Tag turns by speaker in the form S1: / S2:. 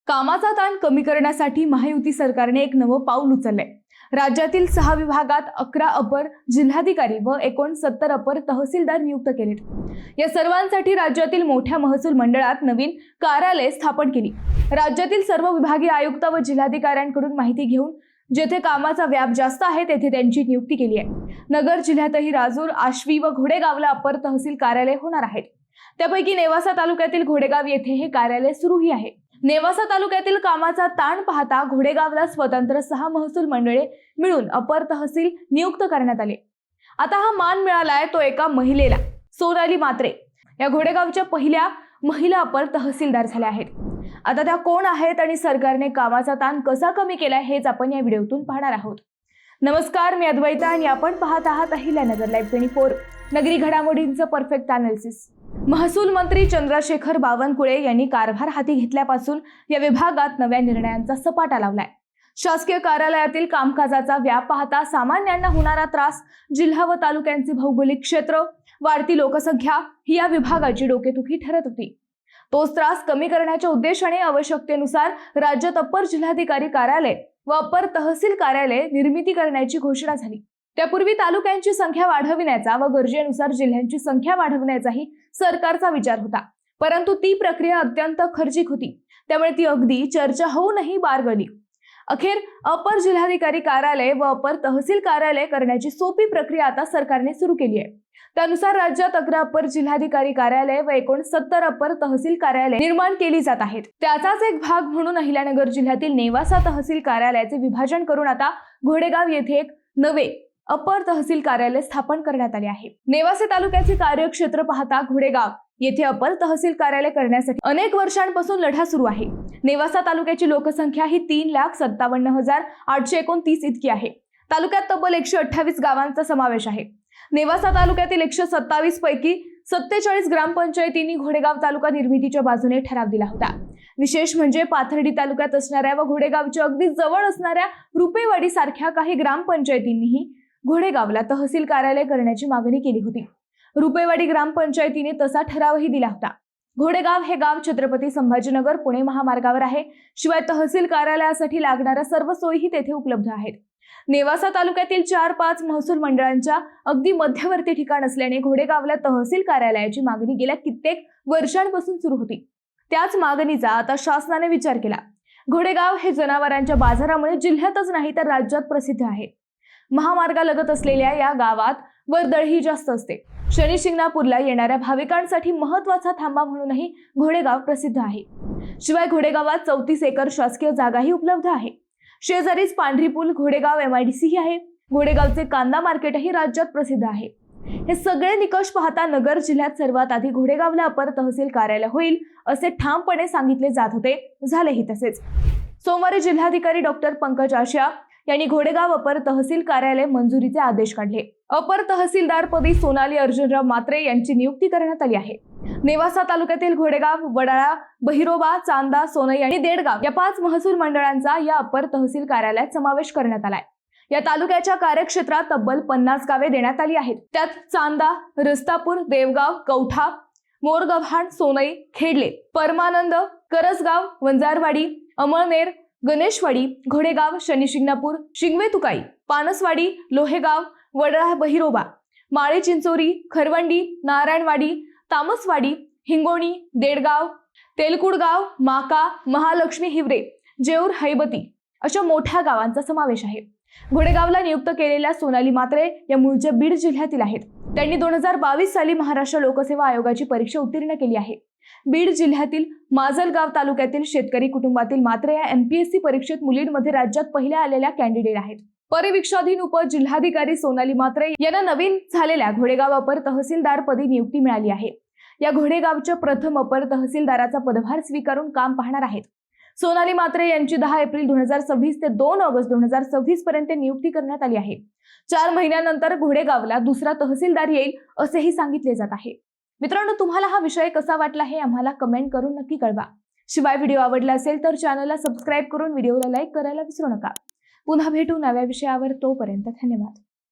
S1: कामाचा ताण कमी करण्यासाठी महायुती सरकारने एक नवं पाऊल उचललंय। राज्यातील 6 विभागात 11 अपर जिल्हाधिकारी व 69 अपर तहसीलदार नियुक्त केलेत। या सर्वांसाठी राज्यातील मोठ्या महसूल मंडळात नवीन कार्यालय स्थापन केली। राज्यातील सर्व विभागीय आयुक्त व जिल्हाधिकाऱ्यांकडून माहिती घेऊन जेथे कामाचा व्याप जास्त आहे तेथे त्यांची नियुक्ती केली आहे। नगर जिल्ह्यातही राजूर, आश्वी व घोडेगावला अपर तहसील कार्यालय होणार आहेत। त्यापैकी नेवासा तालुक्यातील घोडेगाव येथे हे कार्यालय सुरूही आहे। नेवासा तालुक्यातील कामाचा ताण पाहता घोडेगावला स्वतंत्र 6 महसूल मंडळे मिळून अपर तहसील नियुक्त करण्यात आले। आता हा मान मिळालाय तो एका महिलेला। सोनाली म्हात्रे या घोडेगावच्या पहिल्या महिला अपर तहसीलदार झाल्या आहेत। आता त्या कोण आहेत आणि सरकारने कामाचा ताण कसा कमी केलाय हेच आपण या व्हिडिओतून पाहणार आहोत। नमस्कार, मी अद्वैता आणि आपण पाहत आहात अहिल्यानगर लाईव्ह 24 नगरी घडामोडींचं परफेक्ट अनालिसिस। महसूल मंत्री चंद्रशेखर बावनकुळे यांनी कारभार हाती घेतल्यापासून या विभागात नव्या निर्णयांचा सपाटा लावलाय। शासकीय कार्यालयातील कामकाजाचा व्याप पाहता सामान्यांना होणारा त्रास, जिल्हा व तालुक्यांचे भौगोलिक क्षेत्र, वाढती लोकसंख्या ही या विभागाची डोकेदुखी ठरत होती। तोच त्रास कमी करण्याच्या उद्देशाने आवश्यकतेनुसार राज्यात अपर जिल्हाधिकारी कार्यालय व अपर तहसील कार्यालय निर्मिती करण्याची घोषणा झाली। त्यापूर्वी तालुक्यांची संख्या वाढविण्याचा व गरजेनुसार जिल्ह्यांची संख्या वाढवण्याचाही सरकारचा विचार होता, परंतु ती प्रक्रिया अत्यंत खर्चिक होती, त्यामुळे ती अगदी चर्चा होऊनही बारगळली। अखेर अपर जिल्हाधिकारी कार्यालय व अपर तहसील कार्यालय करण्याची सोपी प्रक्रिया आता सरकारने सुरू केली आहे। त्यानुसार राज्यात 11 अपर जिल्हाधिकारी कार्यालय व 69 अपर तहसील कार्यालय निर्माण केली जात आहेत। त्याचाच एक भाग म्हणून अहिल्यानगर जिल्ह्यातील नेवासा तहसील कार्यालयाचे विभाजन करून आता घोडेगाव येथे एक नवे अपर तहसील कार्यालय स्थापन करण्यात आले आहे। नेवासे तालुक्याचे कार्यक्षेत्र पाहता घोडेगाव येथे अपर तहसील कार्यालय करण्यासाठी अनेक वर्षांपासून लढा सुरू आहे। नेवासा तालुक्याची लोकसंख्या ही 3,57,829 इतकी आहे। तालुक्यात तब्बल 128 गावांचा समावेश आहे। नेवासा तालुक्यातील 127 पैकी 47 ग्रामपंचायतींनी घोडेगाव तालुका निर्मितीच्या बाजूने ठराव दिला होता। विशेष म्हणजे पाथर्डी तालुक्यात असणाऱ्या व घोडेगावच्या अगदी जवळ असणाऱ्या रुपेवाडी सारख्या काही ग्रामपंचायतींनीही घोडेगावला तहसील कार्यालय करण्याची मागणी केली होती। रुपेवाडी ग्रामपंचायतीने तसा ठरावही दिला होता। घोडेगाव हे गाव छत्रपती संभाजीनगर पुणे महामार्गावर आहे। शिवाय तहसील कार्यालयासाठी लागणाऱ्या सर्व सोयीही तेथे उपलब्ध आहेत। नेवासा तालुक्यातील 4-5 महसूल मंडळांच्या अगदी मध्यवर्ती ठिकाण असल्याने घोडेगावला तहसील कार्यालयाची मागणी गेल्या कित्येक वर्षांपासून सुरू होती। त्याच मागणीचा आता शासनाने विचार केला। घोडेगाव हे जनावरांच्या बाजारामुळे जिल्ह्यातच नाही तर राज्यात प्रसिद्ध आहे। महामार्गालगत असलेल्या या गावात वर्दळही जास्त असते। शनी शिंगणापूरला येणाऱ्या भाविकांसाठी महत्त्वाचा थांबा म्हणूनही घोडेगाव प्रसिद्ध आहे। शिवाय घोडेगावात 34 एकर शासकीय जागाही उपलब्ध आहे। शेजारीच पांढरी पूल, घोडेगाव MIDC ही आहे। घोडेगावचे कांदा मार्केटही राज्यात प्रसिद्ध आहे। हे सगळे निकष पाहता नगर जिल्ह्यात सर्वात आधी घोडेगावला अपर तहसील कार्यालय होईल असे ठामपणे सांगितले जात होते, झालेही तसेच। सोमवारी जिल्हाधिकारी डॉक्टर पंकज आशिया यांनी घोडेगाव अपर तहसील कार्यालय मंजुरीचे आदेश काढले। अपर तहसीलदार पदी सोनाली अर्जुनराव म्हात्रे यांची नियुक्ती करण्यात आली आहे। नेवासा तालुक्यातील घोडेगाव, वडाळा, बहिरोबा, चांदा, सोनई आणि देडगाव या 5 महसूल मंडळांचा या अपर तहसील कार्यालयात समावेश करण्यात आलाय। या तालुक्याच्या कार्यक्षेत्रात तब्बल 50 गावे देण्यात आली आहेत। त्यात चांदा, रस्तापूर, देवगाव, कौठा, मोरगव्हाण, सोनई, खेडले, परमानंद, करसगाव, वंजारवाडी, अमळनेर, गणेशवाडी, घोडेगाव, शनी-शिंगणापूर, शिंगवे-तुकाई, पानसवाडी, लोहेगाव, वडाळा, बहिरोबा, माळे चिंचोरी, खरवंडी, नारायणवाडी, तामसवाडी, हिंगोणी, देडगाव, तेलकुडगाव, माका, महालक्ष्मी, हिवरे, जेऊर, हैबती अशा मोठ्या गावांचा समावेश आहे। घोडेगावला नियुक्त केलेल्या सोनाली म्हात्रे या मूळच्या बीड जिल्ह्यातील आहेत। त्यांनी 2022 साली महाराष्ट्र लोकसेवा आयोगाची परीक्षा उत्तीर्ण केली आहे। बीड जिल्ह्यातील माजलगाव तालुक्यातील शेतकरी कुटुंबातील म्हात्रे या MPSC परीक्षेत मुलींमध्ये राज्यात पहिल्या आलेल्या कॅन्डिडेट आहेत। परिवीक्षाधीन उप जिल्हाधिकारी सोनाली म्हात्रे यांना नवीन झालेल्या घोडेगाव अपर तहसीलदार पदी नियुक्ती मिळाली आहे। या घोडेगावच्या प्रथम अपर तहसीलदाराचा पदभार स्वीकारून काम पाहणार आहेत। सोनाली म्हात्रे यांची 10 एप्रिल 2026 ते 2 ऑगस्ट 2026 पर्यंत नियुक्ती करण्यात आली आहे। 4 महिन्यानंतर घोडेगावला दुसरा तहसीलदार येईल असेही सांगितले जात आहे। मित्रांनो, तुम्हाला हा विषय कसा वाटला हे आम्हाला कमेंट करून नक्की कळवा। शिवाय व्हिडिओ आवडला असेल तर चॅनलला सबस्क्राईब करून व्हिडिओला लाईक करायला विसरू नका। पुन्हा भेटू नव्या विषयावर, तोपर्यंत धन्यवाद।